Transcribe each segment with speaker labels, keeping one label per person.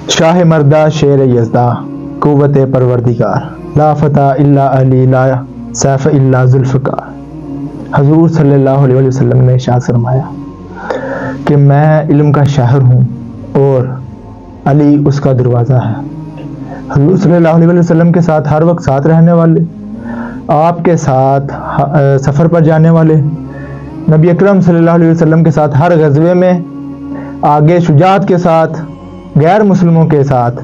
Speaker 1: شاہ مردہ شیر یزدہ قوت پروردگار لا فتح الا علی لا سیف الا ذوالفقار۔ حضور صلی اللہ علیہ وسلم نے ارشاد فرمایا کہ میں علم کا شہر ہوں اور علی اس کا دروازہ ہے۔ حضور صلی اللہ علیہ وسلم کے ساتھ ہر وقت ساتھ رہنے والے، آپ کے ساتھ سفر پر جانے والے، نبی اکرم صلی اللہ علیہ وسلم کے ساتھ ہر غزوے میں آگے شجاعت کے ساتھ، غیر مسلموں کے ساتھ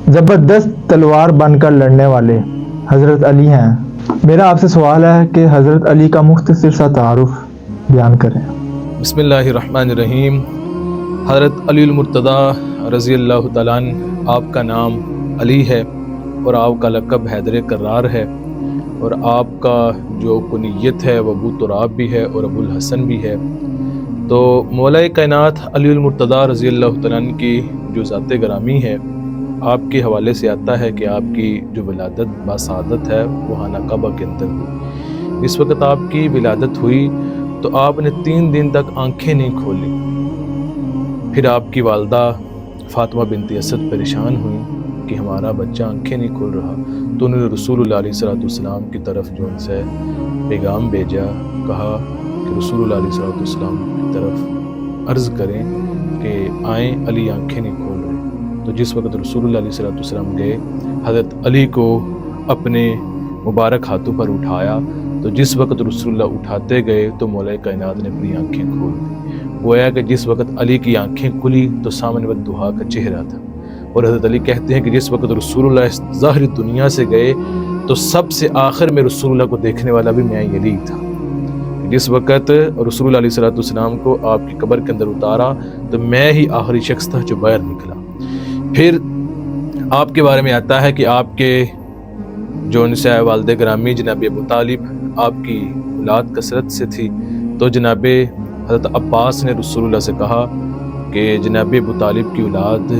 Speaker 1: زبردست تلوار بن کر لڑنے والے حضرت علی ہیں۔ میرا آپ سے سوال ہے کہ حضرت علی کا مختصر سا تعارف بیان کریں۔
Speaker 2: بسم اللہ الرحمن الرحیم۔ حضرت علی المرتضیٰ رضی اللہ تعالیٰ عنہ، آپ کا نام علی ہے اور آپ کا لقب حیدر کرار ہے، اور آپ کا جو کنیت ہے وہ ابو تراب بھی ہے اور ابو الحسن بھی ہے۔ تو مولا کائنات علی المرتضیٰ رضی اللہ تعالیٰ عنہ کی جو ذات گرامی ہے، آپ کے حوالے سے آتا ہے کہ آپ کی جو ولادت باسعادت ہے وہ خانہ کعبہ کے اندر ہوئی۔ اس وقت آپ کی ولادت ہوئی تو آپ نے 3 دن تک آنکھیں نہیں کھولی۔ پھر آپ کی والدہ فاطمہ بنت اسد پریشان ہوئیں کہ ہمارا بچہ آنکھیں نہیں کھول رہا، تو انہوں نے رسول اللہ علیہ السلام کی طرف جو ان سے پیغام بھیجا، کہا کہ رسول اللہ علیہ السلام کی طرف عرض کریں کہ آئیں، علی آنکھیں نہیں کھول رہے۔ تو جس وقت رسول اللہ علیہ السلام گئے، حضرت علی کو اپنے مبارک ہاتھوں پر اٹھایا، تو جس وقت رسول اللہ اٹھاتے گئے تو مولا کائنات نے اپنی آنکھیں کھول دی۔ گویا کہ جس وقت علی کی آنکھیں کھلی تو سامنے والدہا کا چہرہ تھا، اور حضرت علی کہتے ہیں کہ جس وقت رسول اللہ اس ظاہری دنیا سے گئے تو سب سے آخر میں رسول اللہ کو دیکھنے والا بھی میں علی تھا۔ جس وقت رسول اللہ علیہ السلام کو آپ کی قبر کے اندر اتارا تو میں ہی آخری شخص تھا جو باہر نکلا۔ پھر آپ کے بارے میں آتا ہے کہ آپ کے جو ان سے والد گرامی جناب ابو طالب، آپ کی اولاد کثرت سے تھی، تو جناب حضرت عباس نے رسول اللہ سے کہا کہ جناب ابو طالب کی اولاد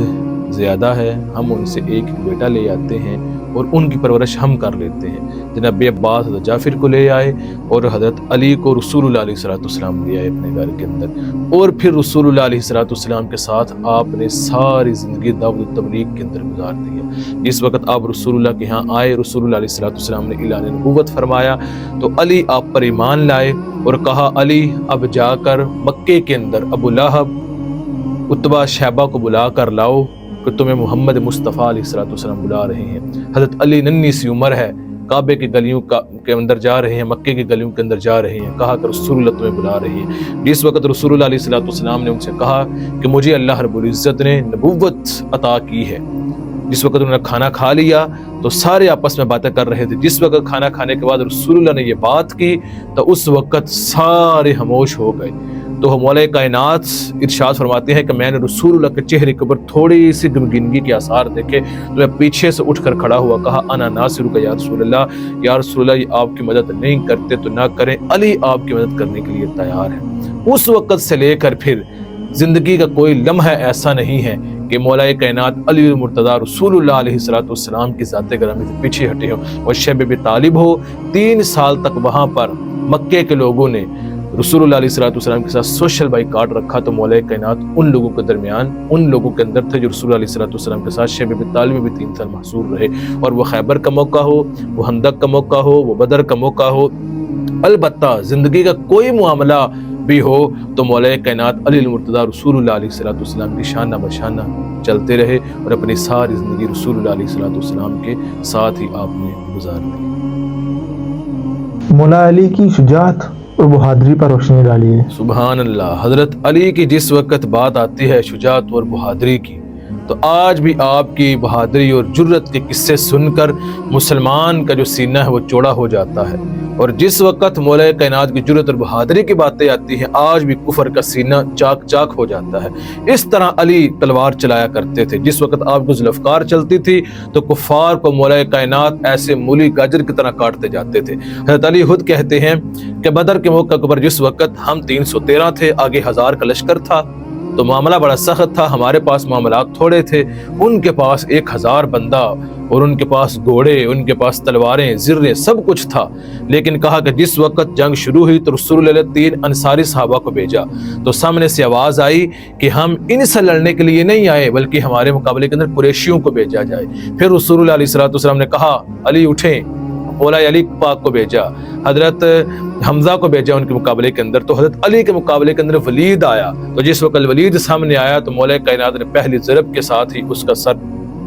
Speaker 2: زیادہ ہے، ہم ان سے ایک بیٹا لے آتے ہیں اور ان کی پرورش ہم کر لیتے ہیں۔ جناب عباس حضرت جعفر کو لے آئے اور حضرت علی کو رسول اللہ علیہ السلام لے آئے اپنے گھر کے اندر، اور پھر رسول اللہ علیہ السلام کے ساتھ آپ نے ساری زندگی دعوت و تبلیغ کے اندر گزار دیا۔ جس وقت آپ رسول اللہ کے ہاں آئے، رسول اللہ علیہ السلام نے اعلان نبوت فرمایا تو علی آپ پر ایمان لائے اور کہا علی اب جا کر مکے کے اندر ابو لہب، عتبہ، شیبہ کو بلا کر لاؤ کہ تمہیں محمد مصطفیٰ علیہ السلام بلا رہے ہیں۔ حضرت علی ننھی سی عمر ہے، کعبے کی گلیوں کے اندر جا رہے ہیں، مکے کی گلیوں کے اندر جا رہے ہیں، کہا کہ رسول اللہ تمہیں بلا رہے ہیں۔ جس وقت رسول اللہ علیہ السلام نے ان سے کہا کہ مجھے اللہ رب العزت نے نبوت عطا کی ہے، جس وقت انہوں نے کھانا کھا لیا تو سارے آپس میں باتیں کر رہے تھے۔ جس وقت کھانا کھانے کے بعد رسول اللہ نے یہ بات کی تو اس وقت سارے خاموش ہو گئے۔ تو مولا کائنات ارشاد فرماتے ہیں کہ میں نے رسول اللہ کے چہرے کے اوپر تھوڑی سی غمگینگی کے آثار دیکھے تو میں پیچھے سے اٹھ کر کھڑا ہوا، کہا انا ناصرک یا رسول اللہ، یا رسول اللہ یہ آپ کی مدد نہیں کرتے تو نہ کریں، علی آپ کی مدد کرنے کے لیے تیار ہے۔ اس وقت سے لے کر پھر زندگی کا کوئی لمحہ ایسا نہیں ہے کہ مولا کائنات علی المرتضیٰ رسول اللہ علیہ السلام کی ذات گرامی سے پیچھے ہٹے ہو۔ اور شیب ابی طالب ہو، 3 سال تک وہاں پر مکے کے لوگوں نے رسول اللہ علیہ السلام کے ساتھ سوشل بائیکاٹ رکھا، تو مولا کائنات ان لوگوں کے درمیان ان لوگوں کے اندر تھے جو رسول اللہ علیہ السلام کے ساتھ شیب ابی طالب میں بھی 3 سال محصور رہے، اور وہ خیبر کا موقع ہو، وہ خندق کا موقع ہو، وہ بدر کا موقع ہو، البتہ زندگی کا کوئی معاملہ بھی ہو تو مولا کائنات علی المرتضیٰ رسول اللہ علیہ السلام کی شانہ بشانہ چلتے رہے، اور اپنی ساری زندگی رسول اللہ علیہ السلام کے ساتھ ہی آپ نے گزار دی۔
Speaker 1: مولا علی کی شجاعت اور بہادری پر روشنی ڈالیے۔
Speaker 2: سبحان اللہ۔ حضرت علی کی جس وقت بات آتی ہے شجاعت اور بہادری کی، تو آج بھی آپ کی بہادری اور جرت کے قصے سن کر مسلمان کا جو سینہ ہے وہ چوڑا ہو جاتا ہے، اور جس وقت مولا کائنات کی جرت اور بہادری کی باتیں آتی ہیں آج بھی کفر کا سینہ چاک چاک ہو جاتا ہے۔ اس طرح علی تلوار چلایا کرتے تھے، جس وقت آپ کو ذوالفقار چلتی تھی تو کفار کو مولا کائنات ایسے مولی گاجر کی طرح کاٹتے جاتے تھے۔ حضرت علی خود کہتے ہیں کہ بدر کے موقع پر جس وقت ہم 313 تھے، آگے 1000 کا لشکر تھا، تو معاملہ بڑا سخت تھا، ہمارے پاس معاملات تھوڑے تھے، ان کے پاس 1000 بندہ اور ان کے پاس گھوڑے، ان کے پاس تلواریں، زرے، سب کچھ تھا، لیکن کہا کہ جس وقت جنگ شروع ہوئی تو رسول اللہ نے 3 انصاری صحابہ کو بھیجا تو سامنے سے آواز آئی کہ ہم ان سے لڑنے کے لیے نہیں آئے بلکہ ہمارے مقابلے کے اندر قریشیوں کو بھیجا جائے۔ پھر رسول اللہ علیہ السلام نے کہا علی اٹھیں، مولا علی پاک کو بھیجا، حضرت حمزہ کو بھیجا ان کے مقابلے کے اندر، تو حضرت علی کے مقابلے کے اندر ولید آیا، تو جس وقت ولید سامنے آیا تو مولا کائنات نے پہلی ضرب کے ساتھ ہی اس کا سر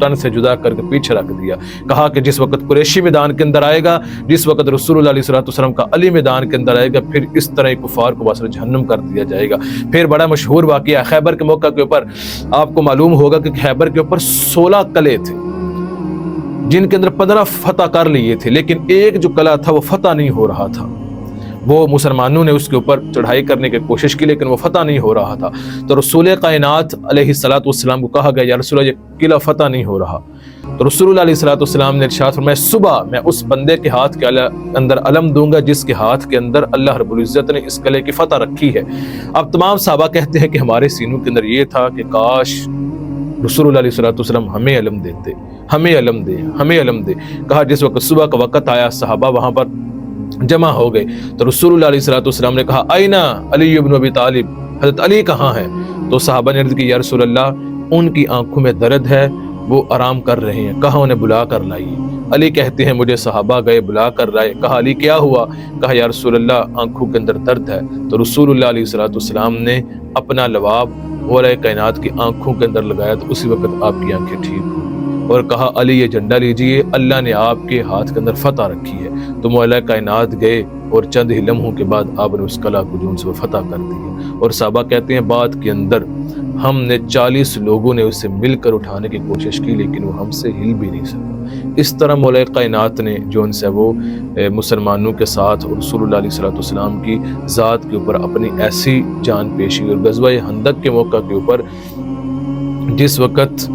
Speaker 2: تن سے جدا کر کے پیچھے رکھ دیا۔ کہا کہ جس وقت قریشی میدان کے اندر آئے گا، جس وقت رسول اللہ علیہ السلام کا علی میدان کے اندر آئے گا، پھر اس طرح کفار کو باسر جہنم کر دیا جائے گا۔ پھر بڑا مشہور واقعہ خیبر کے موقع کے اوپر آپ کو معلوم ہوگا کہ خیبر کے اوپر 16 قلعے تھے جن کے اندر 15 فتح کر لیے تھے، لیکن ایک جو قلعہ تھا وہ فتح نہیں ہو رہا تھا۔ وہ مسلمانوں نے اس کے اوپر چڑھائی کرنے کی کوشش کی لیکن وہ فتح نہیں ہو رہا تھا، تو رسول کائنات علیہ السلام کو کہا گیا یا رسول اللہ یہ قلعہ فتح نہیں ہو رہا، تو رسول اللہ علیہ السلام نے ارشاد فرمایا صبح میں اس بندے کے ہاتھ کے اندر علم دوں گا جس کے ہاتھ کے اندر اللہ رب العزت نے اس قلعے کی فتح رکھی ہے۔ اب تمام صحابہ کہتے ہیں کہ ہمارے سینوں کے اندر یہ تھا کہ کاش رسول اللہ علیہ السلام ہمیں علم دیتے، ہمیں علم دے، ہمیں علم دے۔ کہا جس وقت صبح کا وقت آیا صحابہ وہاں پر جمع ہو گئے تو رسول اللہ علیہ السلام نے کہا آئینہ علی ابن ابی طالب، حضرت علی کہاں ہے؟ تو صحابہ نے عرض کی یا رسول اللہ ان کی آنکھوں میں درد ہے، وہ آرام کر رہے ہیں، کہا انہیں بلا کر لائیے۔ علی کہتے ہیں مجھے صحابہ گئے بلا کر لائے، کہا علی کیا ہوا؟ کہا یا رسول اللہ آنکھوں کے اندر درد ہے۔ تو رسول اللہ علیہ السلام نے اپنا لباب مولا کائنات کی آنکھوں کے اندر لگایا تو اسی وقت آپ کی آنکھیں ٹھیک ہوئی اور کہا علی یہ جھنڈا لیجئے، اللہ نے آپ کے ہاتھ کے اندر فتح رکھی ہے۔ تو مولا کائنات گئے اور چند ہی لمحوں کے بعد آپ نے اس قلعہ کو جو ان سے فتح کر دیا، اور صحابہ کہتے ہیں بعد کے اندر ہم نے 40 لوگوں نے اسے مل کر اٹھانے کی کوشش کی لیکن وہ ہم سے ہل بھی نہیں سکا۔ اس طرح مولا کائنات نے جو ان سے وہ مسلمانوں کے ساتھ اور رسول اللہ علیہ السلام کی ذات کے اوپر اپنی ایسی جان پیشی، اور غزوہ خندق کے موقع کے اوپر جس وقت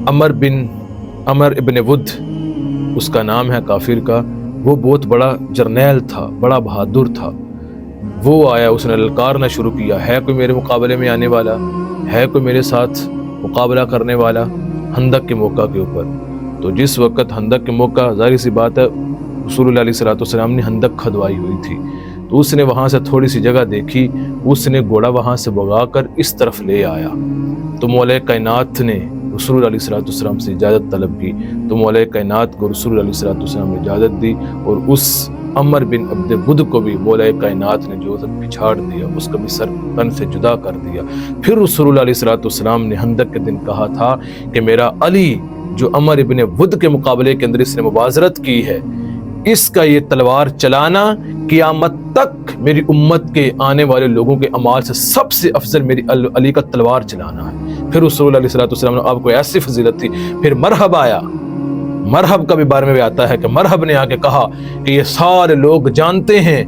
Speaker 2: عمر ابن ود اس کا نام ہے کافر کا، وہ بہت بڑا جرنیل تھا، بڑا بہادر تھا، وہ آیا، اس نے للکارنا شروع کیا ہے کوئی میرے مقابلے میں آنے والا، ہے کوئی میرے ساتھ مقابلہ کرنے والا خندق کے موقع کے اوپر۔ تو جس وقت خندق کے موقع ظاہر سی بات ہے رسول اللہ علیہ السلام نے خندق کھدوائی ہوئی تھی، تو اس نے وہاں سے تھوڑی سی جگہ دیکھی، اس نے گھوڑا وہاں سے بگا کر اس طرف لے آیا، تو مولا کائنات نے رسول اللہ علیہ السلام سے اجازت طلب کی، تو مولا کائنات کو رسول اللہ علیہ السلام نے اجازت دی اور اس عمر بن عبد ود کو بھی مولا کائنات نے جو پچھاڑ دیا، اس کا بھی سر تن سے جدا کر دیا۔ پھر رسول اللہ علیہ السلام نے خندق کے دن کہا تھا کہ میرا علی جو عمر ابن ود کے مقابلے کے اندر اس نے مبازرت کی ہے، اس کا یہ تلوار چلانا قیامت تک میری امت کے آنے والے لوگوں کے اعمال سے سب سے افضل میری علی کا تلوار چلانا ہے۔ پھر رسول اللہ علیہ السلام نے آپ کو ایسی فضیلت تھی۔ پھر مرحب آیا، مرحب کا بھی بارے میں بھی آتا ہے کہ مرحب نے آ کے کہا کہ یہ سارے لوگ جانتے ہیں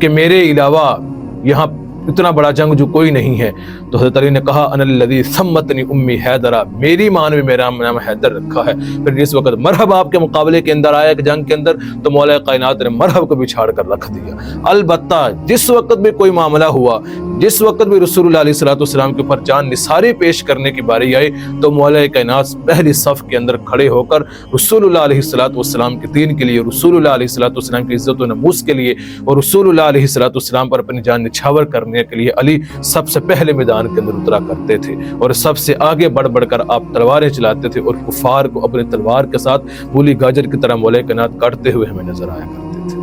Speaker 2: کہ میرے علاوہ یہاں اتنا بڑا جنگ جو کوئی نہیں ہے، تو حضرت علی نے کہا انا الذی سمتنی امی حیدرہ، میری ماں نے بھی میرا نام حیدر رکھا ہے۔ پھر جس وقت مرحب آپ کے مقابلے کے اندر آیا کہ جنگ کے اندر، تو مولا کائنات نے مرحب کو بھی چھاڑ کر رکھ دیا۔ البتہ جس وقت بھی کوئی معاملہ ہوا، جس وقت بھی رسول اللہ علیہ السلام کے اوپر جان نثاری پیش کرنے کی باری آئی، تو مولا کائنات پہلی صف کے اندر کھڑے ہو کر رسول اللہ علیہ السلام کے دین کے لیے، رسول اللہ علیہ السلام کی عزت و نموز کے لیے اور رسول اللہ علیہ السلام پر اپنی جان نچھاور کرنے کے لیے علی سب سے پہلے میدان کے اندر اترا کرتے تھے اور سب سے آگے بڑھ بڑھ کر آپ تلواریں چلاتے تھے اور کفار کو اپنے تلوار کے ساتھ مولی گاجر کی طرح مولا کائنات کاٹتے ہوئے ہمیں نظر آیا کرتے تھے۔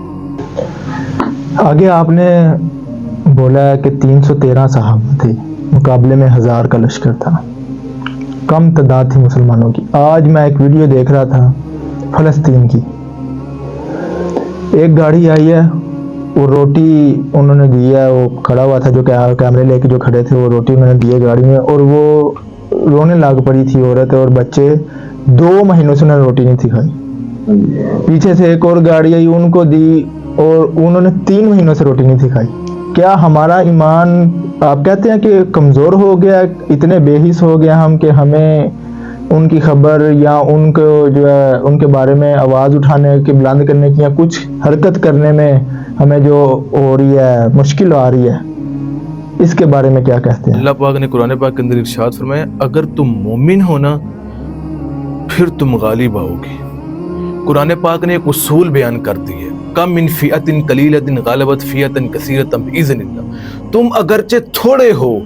Speaker 1: آگے آپ نے بولا ہے کہ 313 صحابہ تھے، مقابلے میں 1000 کا لشکر تھا، کم تعداد تھی مسلمانوں کی۔ آج میں ایک ویڈیو دیکھ رہا تھا فلسطین کی، ایک گاڑی آئی ہے، وہ روٹی انہوں نے دی ہے، وہ کھڑا ہوا تھا جو کیمرے لے کے جو کھڑے تھے، وہ روٹی انہوں نے دی ہے گاڑی میں، اور وہ رونے لگ پڑی تھی عورت اور بچے، 2 مہینوں سے انہوں نے روٹی نہیں تھی کھائی۔ پیچھے سے ایک اور گاڑی آئی، ان کو دی اور انہوں نے 3 مہینوں سے روٹی نہیں تھی کھائی۔ کیا ہمارا ایمان آپ کہتے ہیں کہ کمزور ہو گیا، اتنے بے حس ہو گیا ہم کہ ہمیں ان کی خبر یا ان کو جو ہے ان کے بارے میں آواز اٹھانے کی، بلند کرنے کی یا کچھ حرکت کرنے میں ہمیں جو ہو رہی ہے، مشکل آ رہی ہے، اس کے بارے میں کیا کہتے ہیں؟
Speaker 2: اللہ پاک نے قرآن پاک کے اندر ارشاد فرمایا اگر تم مومن ہو نا پھر تم غالب آؤ گے، قرآن پاک نے ایک اصول بیان کر دی ہے، کم من فئۃ قلیلۃ غلبت فئۃ کثیرۃ بإذن اللہ، تم اگرچہ تھوڑے ہو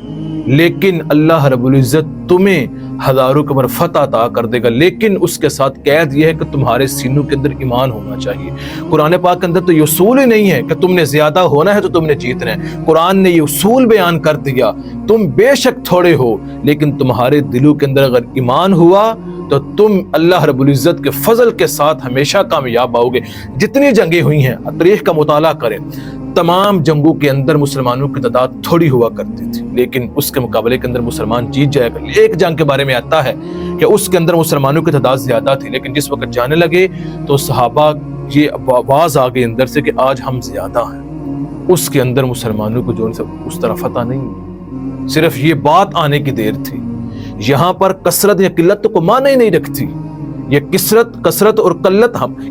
Speaker 2: لیکن اللہ رب العزت تمہیں ہزاروں کے اوپر فتح عطا کر دے گا، لیکن اس کے ساتھ قید یہ ہے کہ تمہارے سینوں کے اندر ایمان ہونا چاہیے۔ قرآن پاک کے اندر تو یہ اصول ہی نہیں ہے کہ تم نے زیادہ ہونا ہے تو تم نے جیتنا ہے، قرآن نے یہ اصول بیان کر دیا، تم بے شک تھوڑے ہو لیکن تمہارے دلوں کے اندر اگر ایمان ہوا تو تم اللہ رب العزت کے فضل کے ساتھ ہمیشہ کامیاب آؤ گے۔ جتنی جنگیں ہوئی ہیں تاریخ کا مطالعہ کریں، تمام جنگوں کے اندر مسلمانوں کی تعداد تھوڑی ہوا کرتی تھی، لیکن اس کے مقابلے کے اندر مسلمان جیت جایا کرتے۔ ایک جنگ کے بارے میں آتا ہے کہ اس کے اندر مسلمانوں کی تعداد زیادہ تھی، لیکن جس وقت جانے لگے تو صحابہ یہ آواز آ گئی اندر سے کہ آج ہم زیادہ ہیں۔ اس کے اندر مسلمانوں کو جو اس طرح فتح نہیں، صرف یہ بات آنے کی دیر تھی۔ یہاں پر کثرت یا قلت کو معنی ہی نہیں رکھتی، یہ کثرت اور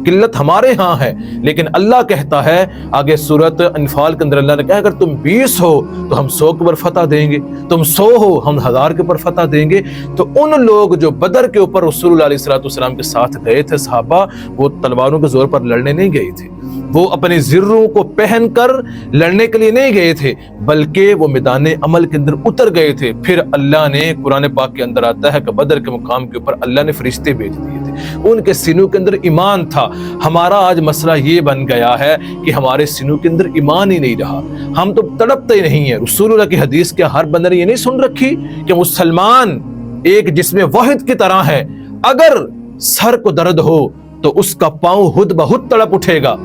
Speaker 2: قلت ہمارے ہاں ہے، لیکن اللہ کہتا ہے آگے سورۃ انفال کے اندر اللہ نے کہا اگر تم 20 ہو تو ہم 100 کے اوپر فتح دیں گے، تم 100 ہو ہم 1000 کے اوپر فتح دیں گے۔ تو ان لوگ جو بدر کے اوپر رسول اللہ علیہ السلام کے ساتھ گئے تھے صحابہ، وہ تلواروں کے زور پر لڑنے نہیں گئے تھے، وہ اپنے زروں کو پہن کر لڑنے کے لیے نہیں گئے تھے، بلکہ وہ میدان عمل کے اندر اتر گئے تھے۔ پھر اللہ نے قرآن پاک کے اندر آتا ہے کہ بدر کے مقام کے اوپر اللہ نے فرشتے بھیج دیے تھے، ان کے سینوں کے اندر ایمان تھا۔ ہمارا آج مسئلہ یہ بن گیا ہے کہ ہمارے سینوں کے اندر ایمان ہی نہیں رہا، ہم تو تڑپتے ہی نہیں ہیں۔ رسول اللہ کی حدیث کیا ہر بندے نے یہ نہیں سن رکھی کہ مسلمان ایک جسم واحد کی طرح ہے، اگر سر کو درد ہو تو اس کا پاؤں خود بخود تڑپ اٹھے گا۔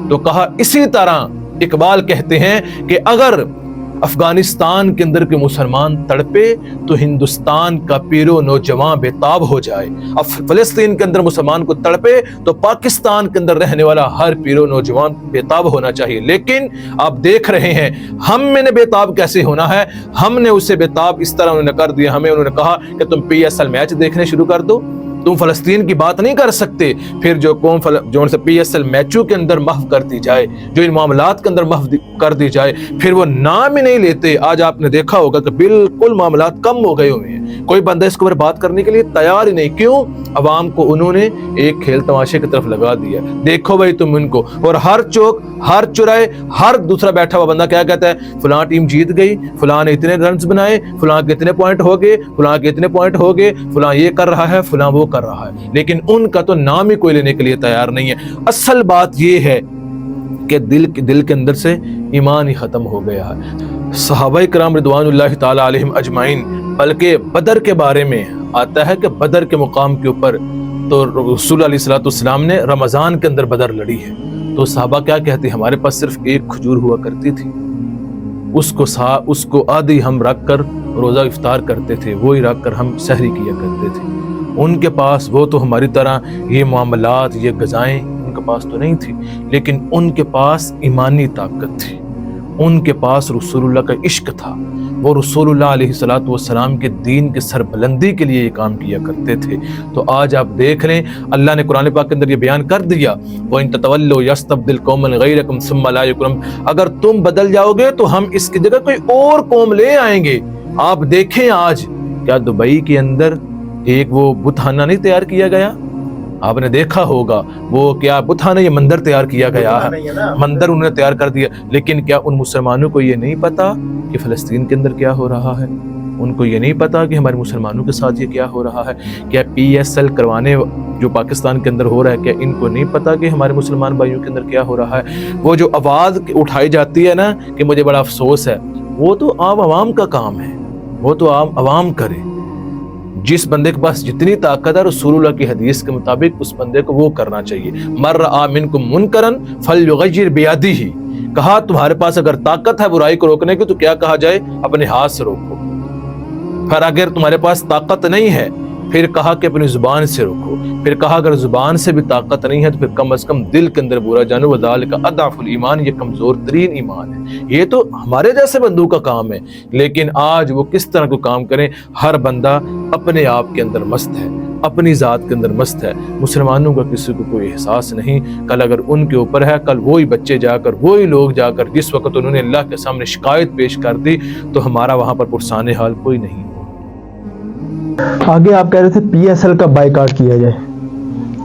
Speaker 2: تو کہا اسی طرح اقبال کہتے ہیں کہ اگر افغانستان کے اندر کے مسلمان تڑپے تو ہندوستان کا پیرو نوجوان بےتاب ہو جائے، اب فلسطین کے اندر مسلمان کو تڑپے تو پاکستان کے اندر رہنے والا ہر پیرو نوجوان بےتاب ہونا چاہیے۔ لیکن آپ دیکھ رہے ہیں ہم میں نے بےتاب کیسے ہونا ہے، ہم نے اسے بےتاب اس طرح انہوں نے کر دیا، ہمیں انہوں نے کہا کہ تم PSL میچ دیکھنے شروع کر دو، تم فلسطین کی بات نہیں کر سکتے۔ پھر جو قوم جو سے PSL میچوں کے اندر محو کر دی جائے، جو ان معاملات کے اندر محو کر دی جائے، پھر وہ نام ہی نہیں لیتے۔ آج آپ نے دیکھا ہوگا کہ بالکل معاملات کم ہو گئے ہوئے ہیں، کوئی بندہ اس کے اوپر بات کرنے کے لیے تیار ہی نہیں۔ کیوں؟ عوام کو انہوں نے ایک کھیل تماشے کی طرف لگا دیا، دیکھو بھائی تم ان کو، اور ہر چوک ہر چوراہے ہر دوسرا بیٹھا ہوا بندہ کیا کہتا ہے فلاں ٹیم جیت گئی، فلاں نے اتنے رنز بنائے، فلاں کے اتنے پوائنٹ ہو گئے، فلاں کے اتنے پوائنٹ ہو گئے، فلاں یہ کر رہا ہے، فلاں وہ کر رہا ہے، لیکن ان کا تو نام ہی کوئی لینے کے لیے تیار نہیں ہے۔ اصل بات یہ ہے کہ دل کے اندر سے ایمان ہی ختم ہو گیا ہے۔ صحابہ کرام رضوان اللہ تعالی علیہم اجمعین، بلکہ بدر کے بارے میں آتا ہے کہ بدر کے مقام کے اوپر تو رسول علیہ الصلوۃ والسلام نے رمضان کے اندر بدر لڑی ہے، تو صحابہ کیا کہتے ہیں ہمارے پاس صرف ایک کھجور ہوا کرتی تھی، اس کو آدھی ہم رکھ کر روزہ افطار کرتے تھے، وہی رکھ کر ہم سحری کیا کرتے تھے۔ ان کے پاس وہ تو ہماری طرح یہ معاملات یہ غذائیں ان کے پاس تو نہیں تھی، لیکن ان کے پاس ایمانی طاقت تھی، ان کے پاس رسول اللہ کا عشق تھا، وہ رسول اللہ علیہ الصلوۃ والسلام کے دین کے سربلندی کے لیے یہ کام کیا کرتے تھے۔ تو آج آپ دیکھ لیں اللہ نے قرآن پاک کے اندر یہ بیان کر دیا وَإِن تَتَوَلَّوْا يَسْتَبْدِلْ قَوْمًا غَيْرَكُمْ ثُمَّ لَا يُكْرَمْ، اگر تم بدل جاؤ گے تو ہم اس کی جگہ کوئی اور قوم لے آئیں گے۔ آپ دیکھیں آج کیا دبئی کے اندر ایک وہ بتخانہ نہیں تیار کیا گیا، آپ نے دیکھا ہوگا وہ کیا بتخانہ یہ مندر تیار کیا گیا ہے، مندر انہوں نے تیار کر دیا، لیکن کیا ان مسلمانوں کو یہ نہیں پتا کہ فلسطین کے اندر کیا ہو رہا ہے؟ ان کو یہ نہیں پتا کہ ہمارے مسلمانوں کے ساتھ یہ کیا ہو رہا ہے؟ کیا PSL کروانے جو پاکستان کے اندر ہو رہا ہے کیا ان کو نہیں پتا کہ ہمارے مسلمان بھائیوں کے اندر کیا ہو رہا ہے؟ وہ جو آواز اٹھائی جاتی ہے نا کہ مجھے بڑا افسوس ہے، وہ تو عوام کا کام ہے، وہ تو عوام کرے۔ جس بندے کے پاس جتنی طاقت ہے رسول اللہ کی حدیث کے مطابق اس بندے کو وہ کرنا چاہیے۔ مر رأى منکم منکرا فلیغیر بیدہ، کہا تمہارے پاس اگر طاقت ہے برائی کو روکنے کی تو کیا کہا جائے اپنے ہاتھ سے روکو، پھر اگر تمہارے پاس طاقت نہیں ہے پھر کہا کہ اپنی زبان سے روکو، پھر کہا اگر زبان سے بھی طاقت نہیں ہے تو پھر کم از کم دل کے اندر برا جانو، وذالک اضعف الایمان، یہ کمزور ترین ایمان ہے۔ یہ تو ہمارے جیسے بندوں کا کام ہے، لیکن آج وہ کس طرح کو کام کریں؟ ہر بندہ اپنے آپ کے اندر مست ہے، اپنی ذات کے اندر مست ہے، مسلمانوں کا کسی کو کوئی احساس نہیں۔ کل اگر ان کے اوپر ہے، کل وہی بچے جا کر وہی لوگ جا کر جس وقت انہوں نے اللہ کے سامنے شکایت پیش کر دی تو ہمارا وہاں پر پرسان حال کوئی نہیں۔
Speaker 1: آگے آپ کہہ رہے تھے PSL کا بائیکاٹ کیا جائے،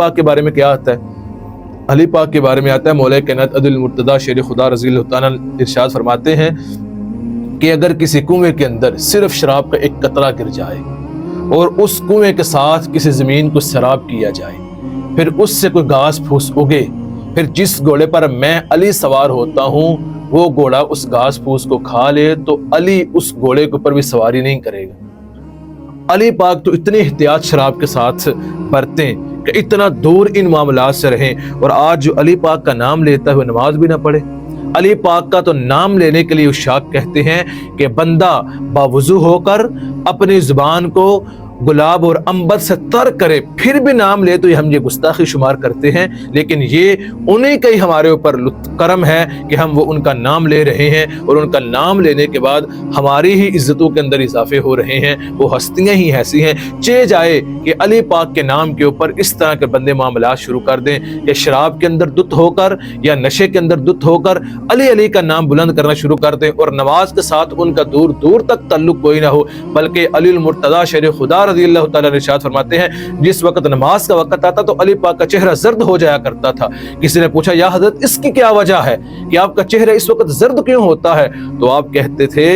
Speaker 2: پاک کے بارے میں کیا آتا ہے؟ علی پاک کے بارے میں آتا ہے مولا کائنات عدل المرتضیٰ شیر خدا رضی اللہ تعالیٰ ارشاد فرماتے ہیں کہ اگر کسی کنویں کے اندر صرف شراب کا ایک قطرہ گر جائے اور اس کنویں کے ساتھ کسی زمین کو سیراب کیا جائے، پھر اس سے کوئی گھاس پھوس اگے، پھر جس گھوڑے پر میں علی سوار ہوتا ہوں وہ گھوڑا اس گھاس پھوس کو کھا لے تو علی اس گھوڑے کے اوپر بھی سواری نہیں کرے گا۔ علی پاک تو اتنی احتیاط شراب کے ساتھ برتیں کہ اتنا دور ان معاملات سے رہیں، اور آج جو علی پاک کا نام لیتا ہے وہ نماز بھی نہ پڑھے۔ علی پاک کا تو نام لینے کے لیے عشاق کہتے ہیں کہ بندہ باوضو ہو کر اپنی زبان کو گلاب اور عنبر سے تر کرے پھر بھی نام لے تو ہم یہ گستاخی شمار کرتے ہیں، لیکن یہ انہیں کا ہی ہمارے اوپر کرم ہے کہ ہم وہ ان کا نام لے رہے ہیں، اور ان کا نام لینے کے بعد ہماری ہی عزتوں کے اندر اضافے ہو رہے ہیں۔ وہ ہستیاں ہی ایسی ہیں، چہ جائے کہ علی پاک کے نام کے اوپر اس طرح کے بندے معاملات شروع کر دیں کہ شراب کے اندر دت ہو کر یا نشے کے اندر دت ہو کر علی علی کا نام بلند کرنا شروع کر دیں، اور نماز کے ساتھ ان کا دور دور تک تعلق کوئی نہ ہو، بلکہ علی المرتضیٰ شیر خدا رضی اللہ تعالیٰ ارشاد فرماتے ہیں جس وقت نماز کا وقت آتا تو علی پاک کا چہرہ زرد ہو جایا کرتا تھا۔ کسی نے پوچھا یا حضرت اس کی کیا وجہ ہے کہ آپ کا چہرہ اس وقت زرد کیوں ہوتا ہے؟ تو آپ کہتے تھے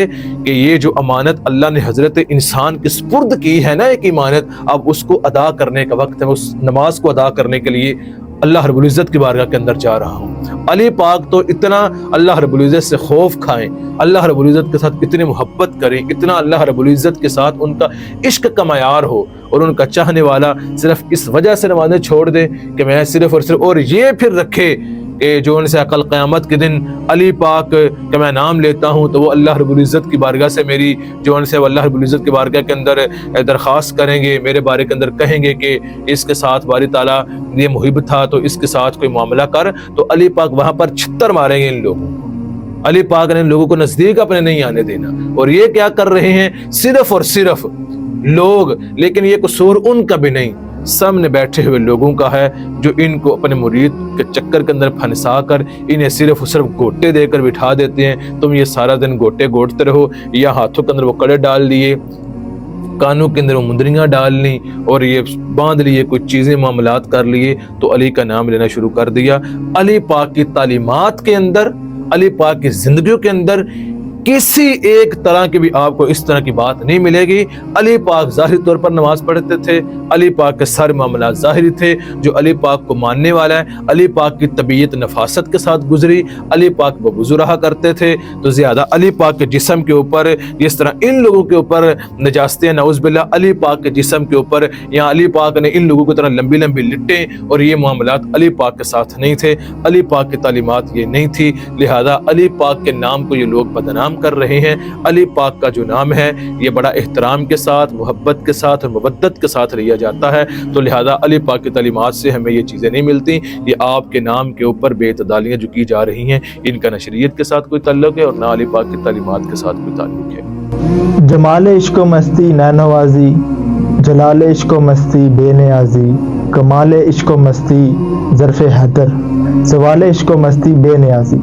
Speaker 2: کہ یہ جو امانت اللہ نے حضرت انسان کے سپرد کی ہے نا، ایک امانت، اب اس کو ادا کرنے کا وقت ہے، اس نماز کو ادا کرنے کے لیے اللہ رب العزت کی بارگاہ کے اندر جا رہا ہوں۔ علی پاک تو اتنا اللہ رب العزت سے خوف کھائیں، اللہ رب العزت کے ساتھ اتنی محبت کریں، اتنا اللہ رب العزت کے ساتھ ان کا عشق کا معیار ہو، اور ان کا چاہنے والا صرف اس وجہ سے نمازیں چھوڑ دے کہ میں صرف اور یہ پھر رکھے کہ جو ان سے کل قیامت کے دن علی پاک کا میں نام لیتا ہوں تو وہ اللہ رب العزت کی بارگاہ سے میری جو ان سے وہ اللہ رب العزت کی بارگاہ کے اندر درخواست کریں گے، میرے بارے کے اندر کہیں گے کہ اس کے ساتھ باری تعالیٰ یہ محب تھا تو اس کے ساتھ کوئی معاملہ کر، تو علی پاک وہاں پر چھتر ماریں گے ان لوگوں کو۔ علی پاک نے ان لوگوں کو نزدیک اپنے نہیں آنے دینا، اور یہ کیا کر رہے ہیں؟ صرف اور صرف لوگ، لیکن یہ قصور ان کا بھی نہیں، سامنے بیٹھے ہوئے لوگوں کا ہے جو ان کو اپنے مرید کے چکر کے اندر پھنسا کر انہیں صرف اور صرف گوٹے دے کر بٹھا دیتے ہیں۔ تم یہ سارا دن گوٹے گوٹتے رہو، یا ہاتھوں کے اندر وہ کڑے ڈال لیے، کانوں کے اندر وہ مندریاں ڈال لی، اور یہ باندھ لیے، کچھ چیزیں معاملات کر لیے، تو علی کا نام لینا شروع کر دیا۔ علی پاک کی تعلیمات کے اندر، علی پاک کی زندگیوں کے اندر کسی ایک طرح کی بھی آپ کو اس طرح کی بات نہیں ملے گی۔ علی پاک ظاہری طور پر نماز پڑھتے تھے، علی پاک کے سارے معاملات ظاہری تھے، جو علی پاک کو ماننے والا ہے، علی پاک کی طبیعت نفاست کے ساتھ گزری، علی پاک بوضو رہا کرتے تھے، تو زیادہ علی پاک کے جسم کے اوپر جس طرح ان لوگوں کے اوپر نجاستیں نعوذ باللہ، علی پاک کے جسم کے اوپر یا علی پاک نے ان لوگوں کی طرح لمبی لمبی لٹیں اور یہ معاملات علی پاک کے ساتھ نہیں تھے، علی پاک کی تعلیمات یہ نہیں تھی، لہذا علی پاک کے نام کو یہ لوگ بدنام کر رہے ہیں۔ علی پاک کا جو نام ہے یہ بڑا احترام کے ساتھ، محبت کے ساتھ اور مودت کے ساتھ لیا جاتا ہے، تو لہذا علی پاک کی تعلیمات سے ہمیں یہ چیزیں نہیں ملتی۔ یہ آپ کے نام کے اوپر بے اعتدالیاں جو کی جا رہی ہیں، ان کا نہ شریعت کے ساتھ کوئی تعلق ہے اور نہ علی پاک کی تعلیمات کے ساتھ کوئی تعلق ہے۔
Speaker 1: جمال عشق و مستی نینوازی، جلال عشق و مستی بے نیازی، کمال عشق و مستی ظرف حدر، زوال عشق و مستی بے نیازی۔